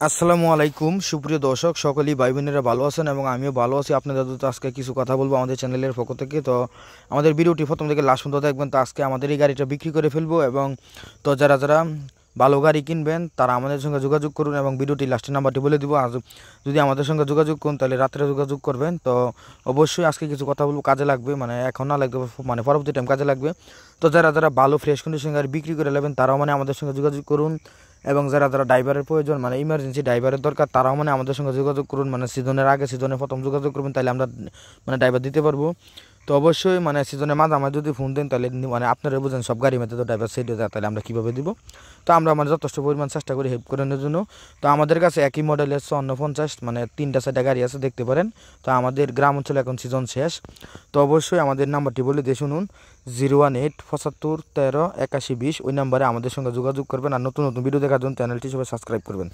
আসসালামু আলাইকুম সুপ্রিয় দর্শক, সকলেই ভাই বোনেরা ভালো আছেন এবং আমিও ভালো আছি। আপনাদের তো আজকে কিছু কথা বলবো আমাদের চ্যানেলের পক্ষ থেকে। তো আমাদের ভিডিওটি প্রথম থেকে লাস্ট পর্যন্ত দেখবেন। তো আজকে আমাদের এই গাড়িটা বিক্রি করে ফেলবো, এবং তো যারা যারা ভালো গাড়ি কিনবেন তারা আমাদের সঙ্গে যোগাযোগ করুন, এবং ভিডিওটি লাস্টের নাম্বারটি বলে দিব। আর যদি আমাদের সঙ্গে যোগাযোগ করুন তাহলে রাত্রে যোগাযোগ করবেন। তো অবশ্যই আজকে কিছু কথা বলবো, কাজে লাগবে, মানে এখন না লাগবে, মানে পরবর্তী টাইম কাজে লাগবে। তো যারা যারা ভালো ফ্রেশ কন্ডিশন গাড়ি বিক্রি করে নেবেন তারাও মানে আমাদের সঙ্গে যোগাযোগ করুন, এবং যারা যারা ড্রাইভারের প্রয়োজন, মানে ইমার্জেন্সি ড্রাইভারের দরকার, তারাও মানে আমাদের সঙ্গে যোগাযোগ করুন। মানে সিজনের আগে, সিজনের প্রথম যোগাযোগ করবেন, তাহলে আমরা মানে ড্রাইভার দিতে পারবো। তো অবশ্যই মানে সিজনের মাঝামাঝি যদি ফোন দেন তাহলে মানে আপনারা বুঝেন সব গাড়ির মধ্যে তো ড্রাইভার সেট হয়ে যায়, তাহলে আমরা কীভাবে দিব। তো আমরা মানে যথেষ্ট পরিমাণ চেষ্টা করি হেল্প করানোর জন্য। তো আমাদের কাছে একই মডেলের 5450 মানে 3টা 4টা গাড়ি আছে, দেখতে পারেন। তো আমাদের গ্রাম অঞ্চলে এখন সিজন শেষ। তো অবশ্যই আমাদের নাম্বারটি বলে দিয়ে শুনুন, 01875138120। ওই নাম্বারে আমাদের সঙ্গে যোগাযোগ করবেন। আর নতুন নতুন ভিডিও দেখার জন্য চ্যানেলটি সবাই সাবস্ক্রাইব করবেন।